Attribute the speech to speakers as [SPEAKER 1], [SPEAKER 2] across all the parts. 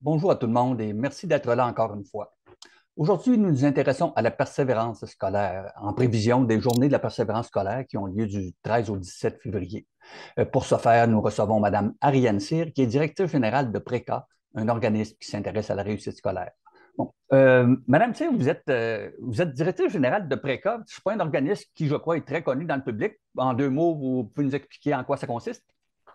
[SPEAKER 1] Bonjour à tout le monde et merci d'être là encore une fois. Aujourd'hui, nous nous intéressons à la persévérance scolaire en prévision des journées de la persévérance scolaire qui ont lieu du 13 au 17 février. Pour ce faire, nous recevons Mme Ariane Cyr, qui est directrice générale de PRECA, un organisme qui s'intéresse à la réussite scolaire. Bon, Madame Cyr, vous êtes directrice générale de PRECA. Ce n'est pas un organisme qui, je crois, est très connu dans le public. En deux mots, vous pouvez nous expliquer en quoi ça consiste?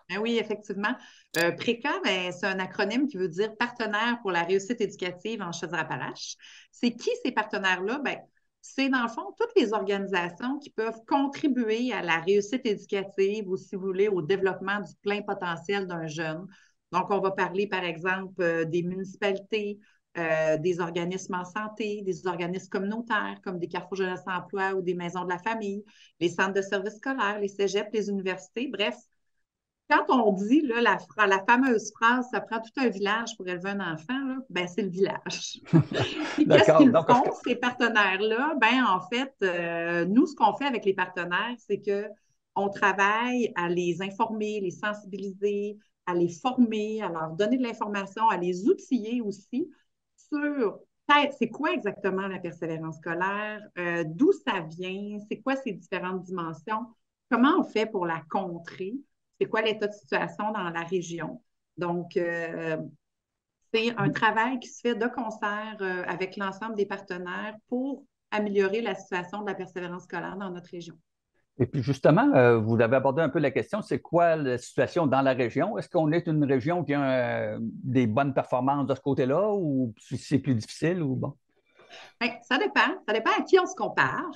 [SPEAKER 2] Ben oui, effectivement. PRECA, ben, c'est un acronyme qui veut dire Partenaire pour la réussite éducative en Chaudière-Appalaches. C'est qui ces partenaires-là? Ben, c'est dans le fond toutes les organisations qui peuvent contribuer à la réussite éducative ou, si vous voulez, au développement du plein potentiel d'un jeune. Donc, on va parler, par exemple, des municipalités, des organismes en santé, des organismes communautaires comme des carrefours jeunesse emploi ou des maisons de la famille, les centres de services scolaires, les cégeps, les universités, bref, quand on dit là, la fameuse phrase, ça prend tout un village pour élever un enfant, là, ben, c'est le village. Puis qu'est-ce
[SPEAKER 1] D'accord.
[SPEAKER 2] qu'ils
[SPEAKER 1] Donc,
[SPEAKER 2] font, ces partenaires-là? Ben, en fait, nous, ce qu'on fait avec les partenaires, c'est qu'on travaille à les informer, les sensibiliser, à les former, à leur donner de l'information, à les outiller aussi sur c'est quoi exactement la persévérance scolaire, d'où ça vient, c'est quoi ces différentes dimensions, comment on fait pour la contrer, c'est quoi l'état de situation dans la région. Donc, c'est un travail qui se fait de concert avec l'ensemble des partenaires pour améliorer la situation de la persévérance scolaire dans notre région.
[SPEAKER 1] et puis justement, vous avez abordé un peu la question, c'est quoi la situation dans la région? Est-ce qu'on est une région qui a des bonnes performances de ce côté-là ou si c'est plus difficile ou bon?
[SPEAKER 2] Bien, ça dépend. Ça dépend à qui on se compare.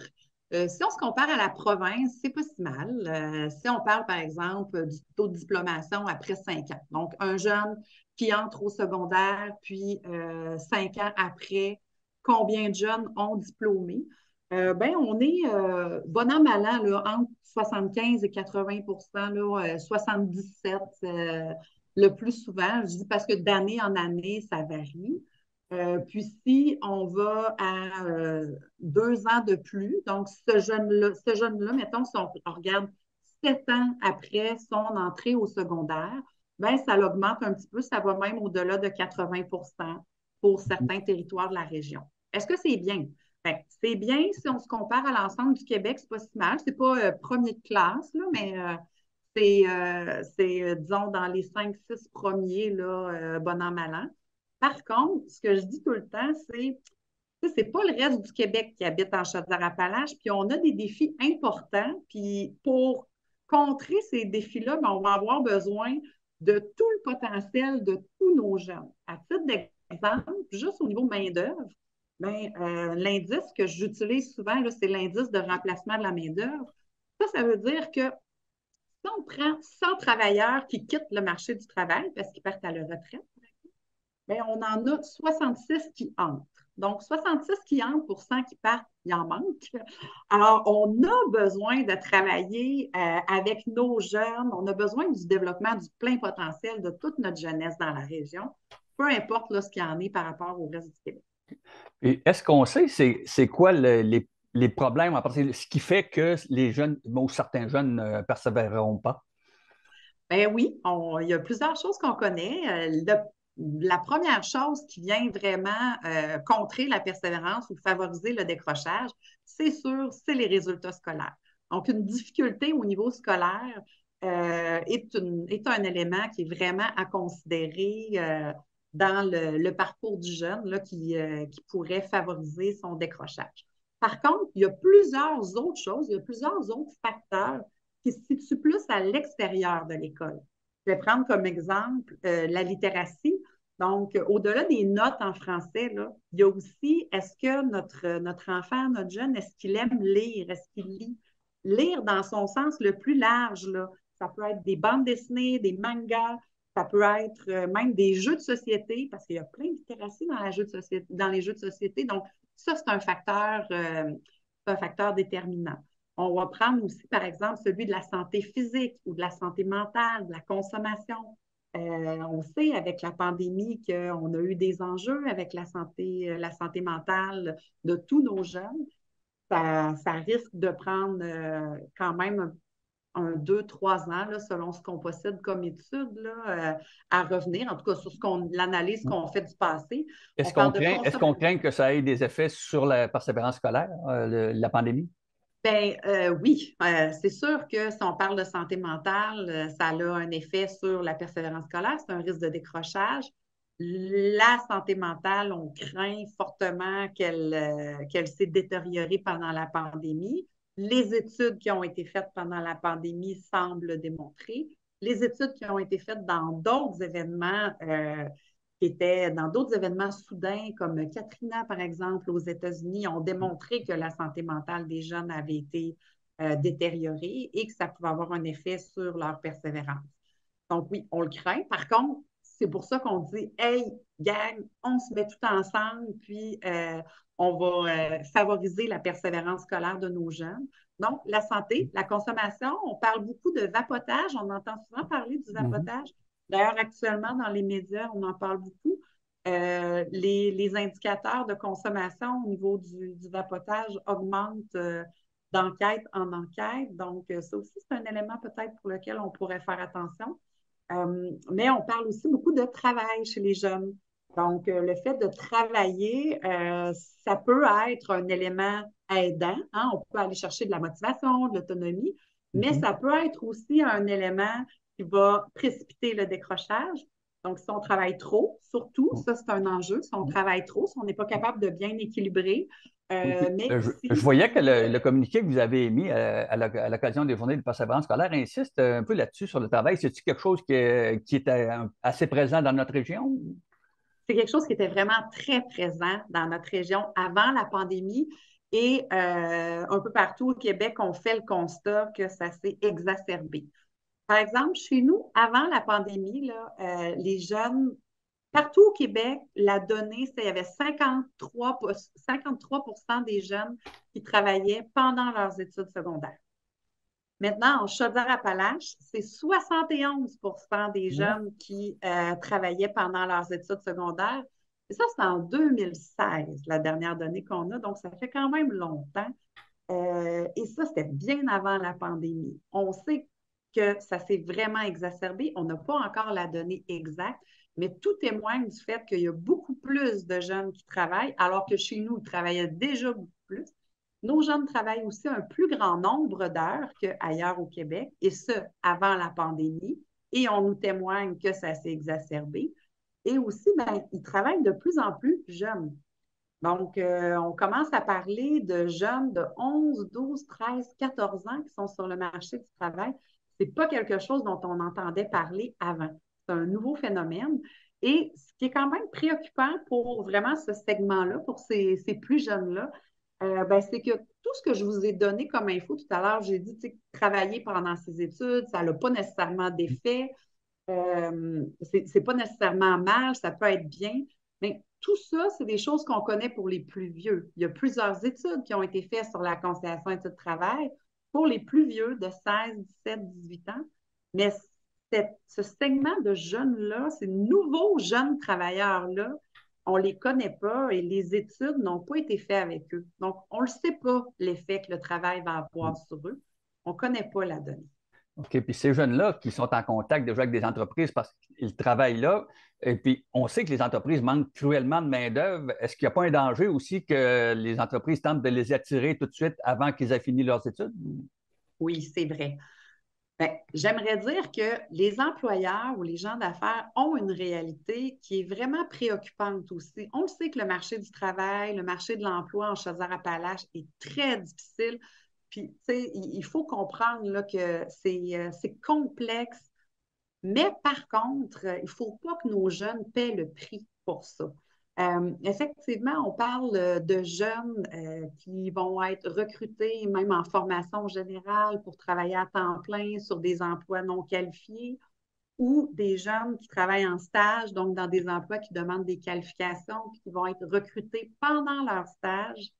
[SPEAKER 2] Si on se compare à la province, c'est pas si mal. Si on parle, par exemple, du taux de diplomation après 5 ans. Donc, un jeune qui entre au secondaire, puis 5 ans après, combien de jeunes ont diplômé? Ben, on est bon an, mal an, là, entre 75 et 80 là, 77 le plus souvent. Je dis parce que d'année en année, ça varie. Puis si on va à 2 ans de plus, donc ce jeune-là, mettons, si on regarde 7 ans après son entrée au secondaire, ben, ça l'augmente un petit peu, ça va même au-delà de 80 pour certains territoires de la région. Est-ce que c'est bien? Ben, c'est bien si on se compare à l'ensemble du Québec, c'est pas si mal. C'est pas premier de classe, là, mais disons, dans les 5, 6 premiers, là, bon an, mal an. Par contre, ce que je dis tout le temps, c'est pas le reste du Québec qui habite en Chaudière-Appalaches, puis on a des défis importants, puis pour contrer ces défis-là, ben, on va avoir besoin de tout le potentiel de tous nos jeunes. À titre d'exemple, juste au niveau main-d'œuvre, ben, l'indice que j'utilise souvent, là, c'est l'indice de remplacement de la main-d'œuvre. Ça veut dire que si on prend 100 travailleurs qui quittent le marché du travail parce qu'ils partent à la retraite, bien, on en a 66 qui entrent. Donc, 66 qui entrent pour 100 qui partent, il en manque. Alors, on a besoin de travailler avec nos jeunes. On a besoin du développement du plein potentiel de toute notre jeunesse dans la région, peu importe là, ce qu'il y en est par rapport au reste du Québec.
[SPEAKER 1] Et est-ce qu'on sait c'est quoi les problèmes, en partie, ce qui fait que les jeunes, ou certains jeunes ne persévéreront pas?
[SPEAKER 2] Ben oui, il y a plusieurs choses qu'on connaît. La première chose qui vient vraiment contrer la persévérance ou favoriser le décrochage, c'est sûr, c'est les résultats scolaires. Donc, une difficulté au niveau scolaire est un élément qui est vraiment à considérer dans le parcours du jeune là, qui pourrait favoriser son décrochage. Par contre, il y a plusieurs autres choses, il y a plusieurs autres facteurs qui se situe plus à l'extérieur de l'école. Je vais prendre comme exemple la littératie. Donc, au-delà des notes en français, là, il y a aussi, est-ce que notre enfant, notre jeune, est-ce qu'il aime lire? Est-ce qu'il lit? Lire dans son sens le plus large, là. Ça peut être des bandes dessinées, des mangas, ça peut être même des jeux de société, parce qu'il y a plein de littératie dans les jeux de société. Donc, ça, c'est un facteur déterminant. On va prendre aussi, par exemple, celui de la santé physique ou de la santé mentale, de la consommation. On sait avec la pandémie qu'on a eu des enjeux avec la santé mentale de tous nos jeunes. Ça risque de prendre quand même 2, 3 ans, là, selon ce qu'on possède comme étude, là, à revenir, en tout cas sur l'analyse qu'on fait du passé. On parle de
[SPEAKER 1] Est-ce qu'on craint que ça ait des effets sur la persévérance scolaire, la pandémie?
[SPEAKER 2] Ben oui, c'est sûr que si on parle de santé mentale, ça a un effet sur la persévérance scolaire, c'est un risque de décrochage. La santé mentale, on craint fortement qu'elle s'est détériorée pendant la pandémie. Les études qui ont été faites pendant la pandémie semblent le démontrer. Les études qui ont été faites dans d'autres événements qui étaient dans d'autres événements soudains, comme Katrina, par exemple, aux États-Unis, ont démontré que la santé mentale des jeunes avait été détériorée et que ça pouvait avoir un effet sur leur persévérance. Donc oui, on le craint. Par contre, c'est pour ça qu'on dit, hey, gang, on se met tout ensemble, puis on va favoriser la persévérance scolaire de nos jeunes. Donc, la santé, la consommation, on parle beaucoup de vapotage, on entend souvent parler du
[SPEAKER 1] Mhm.
[SPEAKER 2] vapotage. D'ailleurs, actuellement, dans les médias, on en parle beaucoup. Les indicateurs de consommation au niveau du vapotage augmentent d'enquête en enquête. Donc, ça aussi, c'est un élément peut-être pour lequel on pourrait faire attention. Mais on parle aussi beaucoup de travail chez les jeunes. Donc, le fait de travailler, ça peut être un élément aidant, hein. On peut aller chercher de la motivation, de l'autonomie, mais
[SPEAKER 1] Mhm.
[SPEAKER 2] ça peut être aussi un élément qui va précipiter le décrochage. Donc, si on travaille trop, surtout, ça c'est un enjeu, si on travaille trop, si on n'est pas capable de bien équilibrer,
[SPEAKER 1] Oui, puis,
[SPEAKER 2] mais
[SPEAKER 1] je
[SPEAKER 2] aussi,
[SPEAKER 1] voyais que le communiqué que vous avez émis à l'occasion des journées de persévérance scolaire insiste un peu là-dessus sur le travail. C'est-tu quelque chose qui est assez présent dans notre région?
[SPEAKER 2] c'est quelque chose qui était vraiment très présent dans notre région avant la pandémie et un peu partout au Québec, on fait le constat que ça s'est exacerbé. Par exemple, chez nous, avant la pandémie, là, les jeunes, partout au Québec, la donnée, c'est qu'il y avait 53 des jeunes qui travaillaient pendant leurs études secondaires. Maintenant, en Chaudière-Appalaches, c'est 71 des
[SPEAKER 1] Ouais.
[SPEAKER 2] jeunes qui travaillaient pendant leurs études secondaires. Et ça, c'est en 2016, la dernière donnée qu'on a. Donc, ça fait quand même longtemps. Et ça, c'était bien avant la pandémie. On sait que ça s'est vraiment exacerbé. On n'a pas encore la donnée exacte, mais tout témoigne du fait qu'il y a beaucoup plus de jeunes qui travaillent, alors que chez nous, ils travaillaient déjà beaucoup plus. Nos jeunes travaillent aussi un plus grand nombre d'heures qu'ailleurs au Québec, et ce, avant la pandémie. Et on nous témoigne que ça s'est exacerbé. Et aussi, ben, ils travaillent de plus en plus jeunes. Donc, on commence à parler de jeunes de 11, 12, 13, 14 ans qui sont sur le marché du travail. Ce n'est pas quelque chose dont on entendait parler avant. C'est un nouveau phénomène. Et ce qui est quand même préoccupant pour vraiment ce segment-là, pour ces plus jeunes-là, ben, c'est que tout ce que je vous ai donné comme info tout à l'heure, j'ai dit, tu sais, travailler pendant ses études, ça n'a pas nécessairement d'effet. C'est pas nécessairement mal, ça peut être bien, mais tout ça, c'est des choses qu'on connaît pour les plus vieux. Il y a plusieurs études qui ont été faites sur la conciliation études-travail pour les plus vieux de 16, 17, 18 ans, mais ce segment de jeunes-là, ces nouveaux jeunes travailleurs-là, on ne les connaît pas et les études n'ont pas été faites avec eux. Donc, on ne sait pas l'effet que le travail va avoir sur eux. On ne connaît pas la donnée.
[SPEAKER 1] OK. Puis ces jeunes-là qui sont en contact déjà avec des entreprises parce qu'ils travaillent là, et puis on sait que les entreprises manquent cruellement de main-d'œuvre. Est-ce qu'il n'y a pas un danger aussi que les entreprises tentent de les attirer tout de suite avant qu'ils aient fini leurs études?
[SPEAKER 2] Oui, c'est vrai. Ben, j'aimerais dire que les employeurs ou les gens d'affaires ont une réalité qui est vraiment préoccupante aussi. On le sait que le marché du travail, le marché de l'emploi en Chaudière-Appalaches est très difficile. Puis, tu sais, il faut comprendre là, que c'est complexe. Mais par contre, il ne faut pas que nos jeunes paient le prix pour ça. Effectivement, on parle de jeunes qui vont être recrutés, même en formation générale, pour travailler à temps plein sur des emplois non qualifiés, ou des jeunes qui travaillent en stage, donc dans des emplois qui demandent des qualifications, puis qui vont être recrutés pendant leur stage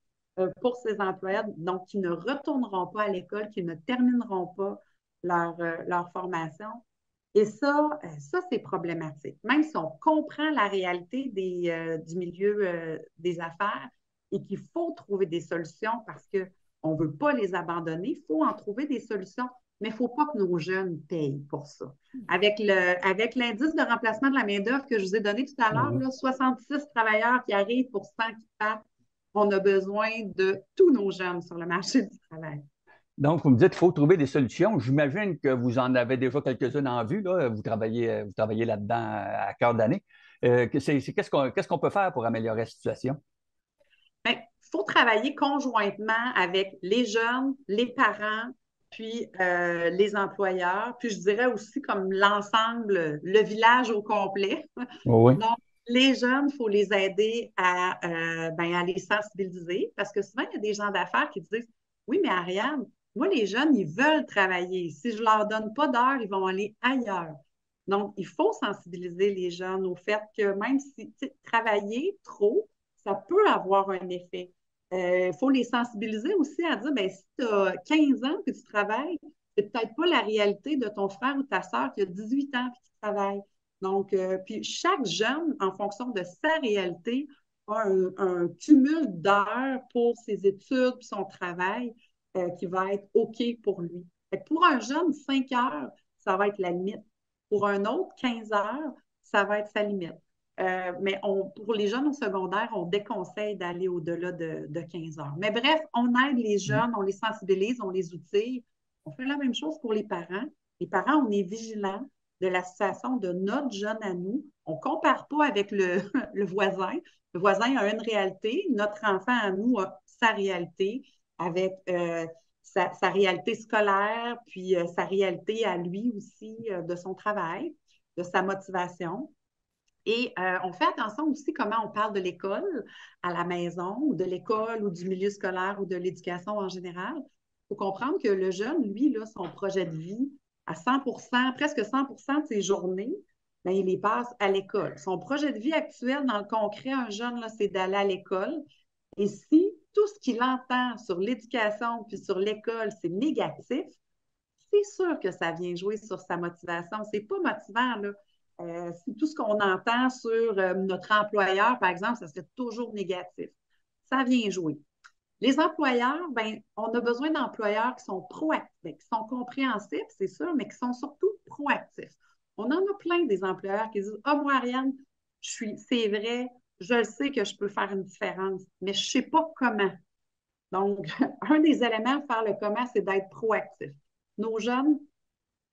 [SPEAKER 2] pour ces employeurs, donc qui ne retourneront pas à l'école, qui ne termineront pas leur formation. Et ça c'est problématique. Même si on comprend la réalité du milieu des affaires et qu'il faut trouver des solutions parce qu'on ne veut pas les abandonner, il faut en trouver des solutions. mais il ne faut pas que nos jeunes payent pour ça. Avec l'indice de remplacement de la main-d'œuvre que je vous ai donné tout à l'heure,
[SPEAKER 1] Mhm.
[SPEAKER 2] 66 travailleurs qui arrivent pour 100 qui partent, on a besoin de tous nos jeunes sur le marché du travail.
[SPEAKER 1] Donc, vous me dites qu'il faut trouver des solutions. J'imagine que vous en avez déjà quelques-unes en vue, là. Vous travaillez là-dedans à cœur d'année. Qu'est-ce qu'on peut faire pour améliorer la situation?
[SPEAKER 2] Il faut travailler conjointement avec les jeunes, les parents, puis les employeurs, puis je dirais aussi comme l'ensemble, le village au complet.
[SPEAKER 1] Oui.
[SPEAKER 2] Donc, les jeunes, il faut les aider à les sensibiliser parce que souvent, il y a des gens d'affaires qui disent oui, mais Ariane, moi, les jeunes, ils veulent travailler. Si je ne leur donne pas d'heure, ils vont aller ailleurs. Donc, il faut sensibiliser les jeunes au fait que même si travailler trop, ça peut avoir un effet. Il faut les sensibiliser aussi à dire, ben, si tu as 15 ans que tu travailles, c'est peut-être pas la réalité de ton frère ou ta soeur qui a 18 ans et qui travaille. Donc, puis chaque jeune, en fonction de sa réalité, a un cumul d'heures pour ses études et son travail qui va être OK pour lui. Fait que pour un jeune, 5 heures, ça va être la limite. Pour un autre, 15 heures, ça va être sa limite. Pour les jeunes au secondaire, on déconseille d'aller au-delà de 15 heures. Mais bref, on aide les jeunes, on les sensibilise, on les outille. On fait la même chose pour les parents. Les parents, on est vigilants de la situation de notre jeune à nous. On ne compare pas avec le voisin. Le voisin a une réalité, notre enfant à nous a sa réalité avec sa réalité scolaire, puis sa réalité à lui aussi de son travail, de sa motivation. Et on fait attention aussi comment on parle de l'école à la maison, ou de l'école, ou du milieu scolaire, ou de l'éducation en général. Il faut comprendre que le jeune, lui, là, son projet de vie, à 100%, presque 100% de ses journées, ben, il les passe à l'école. Son projet de vie actuel, dans le concret, un jeune, là, c'est d'aller à l'école. Et si tout ce qu'il entend sur l'éducation puis sur l'école, c'est négatif, c'est sûr que ça vient jouer sur sa motivation. C'est pas motivant, là. Si tout ce qu'on entend sur notre employeur, par exemple, ça serait toujours négatif. Ça vient jouer. Les employeurs, ben, on a besoin d'employeurs qui sont proactifs, qui sont compréhensifs, c'est sûr, mais qui sont surtout proactifs. On en a plein des employeurs qui disent ah, moi, Ariane, c'est vrai, je le sais que je peux faire une différence, mais je ne sais pas comment. Donc, un des éléments de faire le comment, c'est d'être proactif. Nos jeunes,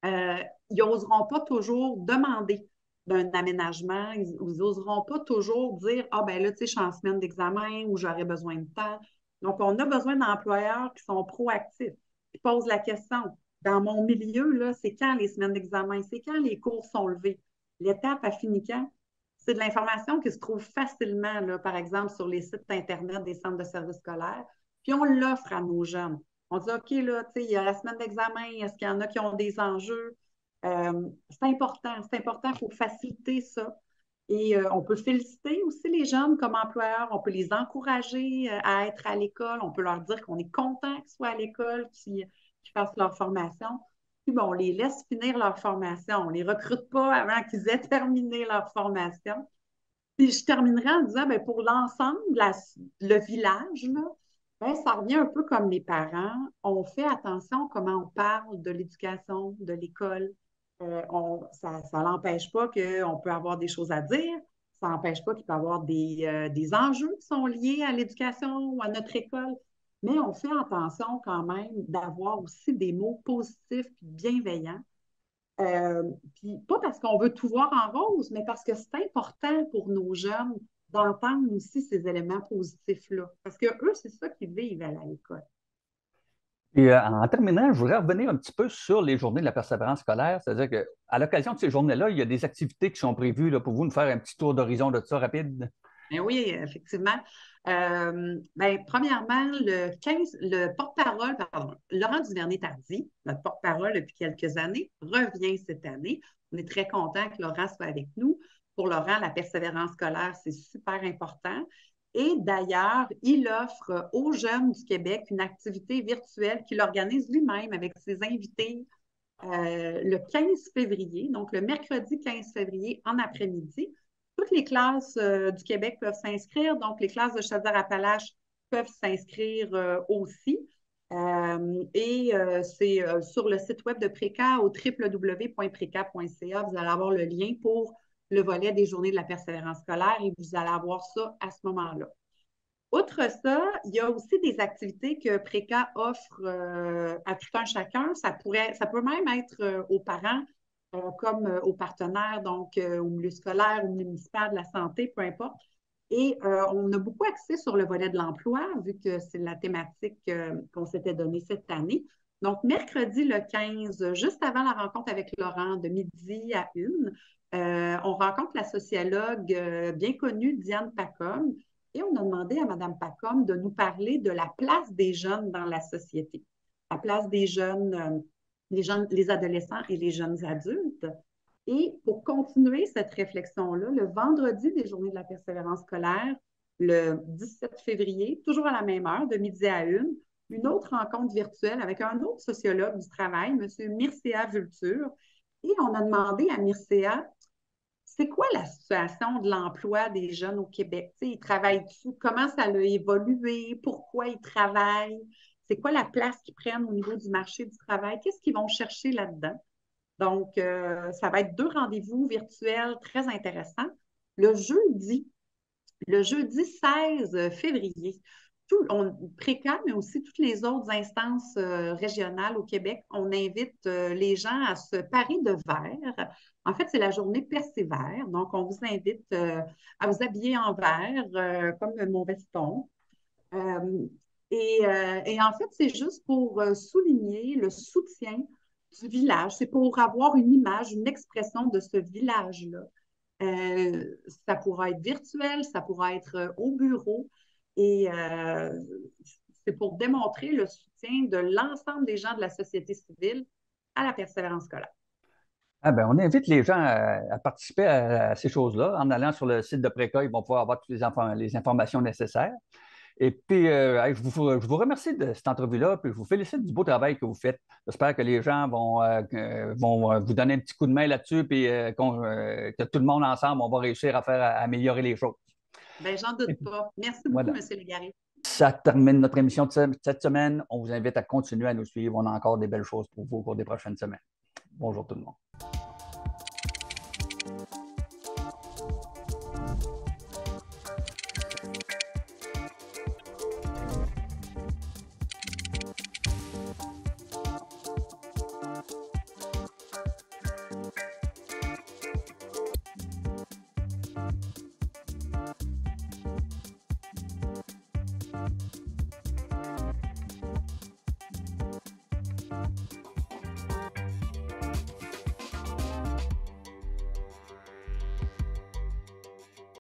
[SPEAKER 2] ils n'oseront pas toujours demander d'un aménagement, ils n'oseront pas toujours dire ah, ben là, tu sais, je suis en semaine d'examen ou j'aurais besoin de temps. Donc, on a besoin d'employeurs qui sont proactifs, qui posent la question. Dans mon milieu, là, c'est quand les semaines d'examen, c'est quand les cours sont levés. L'étape a fini quand? C'est de l'information qui se trouve facilement, là, par exemple, sur les sites Internet des centres de services scolaires, puis on l'offre à nos jeunes. On dit, OK, là, tu sais, il y a la semaine d'examen, est-ce qu'il y en a qui ont des enjeux? C'est important, il faut faciliter ça. Et on peut féliciter aussi les jeunes comme employeurs, on peut les encourager à être à l'école, on peut leur dire qu'on est content qu'ils soient à l'école, qu'ils fassent leur formation. Puis bon, on les laisse finir leur formation, on ne les recrute pas avant qu'ils aient terminé leur formation. Puis je terminerai en disant, ben, pour l'ensemble, le village, là, ben, ça revient un peu comme les parents. On fait attention à comment on parle de l'éducation, de l'école. Ça n'empêche pas qu'on peut avoir des choses à dire. Ça n'empêche pas qu'il peut y avoir des enjeux qui sont liés à l'éducation ou à notre école. Mais on fait attention quand même d'avoir aussi des mots positifs et bienveillants euh, puis pas parce qu'on veut tout voir en rose, mais parce que c'est important pour nos jeunes d'entendre aussi ces éléments positifs-là. Parce que eux, c'est ça qu'ils vivent à l'école.
[SPEAKER 1] Et en terminant, je voudrais revenir un petit peu sur les journées de la persévérance scolaire. C'est-à-dire qu'à l'occasion de ces journées-là, il y a des activités qui sont prévues là, pour vous, nous faire un petit tour d'horizon de ça rapide.
[SPEAKER 2] Ben oui, effectivement. Premièrement, le porte-parole, pardon, Laurent Duvernay-Tardy, notre porte-parole depuis quelques années, revient cette année. On est très content que Laurent soit avec nous. Pour Laurent, la persévérance scolaire, c'est super important. Et d'ailleurs, il offre aux jeunes du Québec une activité virtuelle qu'il organise lui-même avec ses invités le 15 février, donc le mercredi 15 février en après-midi. Toutes les classes du Québec peuvent s'inscrire, donc les classes de Chaudière-Appalaches peuvent s'inscrire aussi. C'est sur le site web de Préca au www.preca.ca. Vous allez avoir le lien pour le volet des journées de la persévérance scolaire et vous allez avoir ça à ce moment-là. Outre ça, il y a aussi des activités que Préca offre à tout un chacun. Ça peut même être aux parents comme aux partenaires, donc au milieu scolaire, au ministère de la Santé, peu importe. Et on a beaucoup axé sur le volet de l'emploi, vu que c'est la thématique qu'on s'était donnée cette année. Donc, mercredi le 15, juste avant la rencontre avec Laurent, de midi à 1, on rencontre la sociologue bien connue, Diane Pacom, et on a demandé à Mme Pacom de nous parler de la place des jeunes dans la société, la place des jeunes, les adolescents et les jeunes adultes. Et pour continuer cette réflexion-là, le vendredi des journées de la persévérance scolaire, le 17 février, toujours à la même heure, de midi à 1, une autre rencontre virtuelle avec un autre sociologue du travail, M. Mircea Vulture. Et on a demandé à Mircea, c'est quoi la situation de l'emploi des jeunes au Québec? T'sais, ils travaillent-tu? Comment ça a évolué? Pourquoi ils travaillent? C'est quoi la place qu'ils prennent au niveau du marché du travail? Qu'est-ce qu'ils vont chercher là-dedans? Donc, ça va être 2 rendez-vous virtuels très intéressants. Le jeudi, le jeudi 16 février, Préca, mais aussi toutes les autres instances régionales au Québec, on invite les gens à se parer de vert. En fait, c'est la journée Persévère. Donc, on vous invite à vous habiller en vert, comme mon veston. Euh, et en fait, c'est juste pour souligner le soutien du village. C'est pour avoir une image, une expression de ce village-là. Ça pourra être virtuel, ça pourra être au bureau. Et c'est pour démontrer le soutien de l'ensemble des gens de la société civile à la persévérance scolaire.
[SPEAKER 1] Ah ben, on invite les gens à participer à ces choses-là. En allant sur le site de Préca, ils vont pouvoir avoir toutes les informations nécessaires. Et puis, je vous remercie de cette entrevue-là, puis je vous félicite du beau travail que vous faites. J'espère que les gens vont vous donner un petit coup de main là-dessus, puis que tout le monde ensemble, on va réussir à améliorer les choses.
[SPEAKER 2] Bien, j'en doute
[SPEAKER 1] Et
[SPEAKER 2] pas. Merci beaucoup,
[SPEAKER 1] voilà.
[SPEAKER 2] M. Légaré.
[SPEAKER 1] Ça termine notre émission de cette semaine. On vous invite à continuer à nous suivre. On a encore des belles choses pour vous au cours des prochaines semaines. Bonjour tout le monde.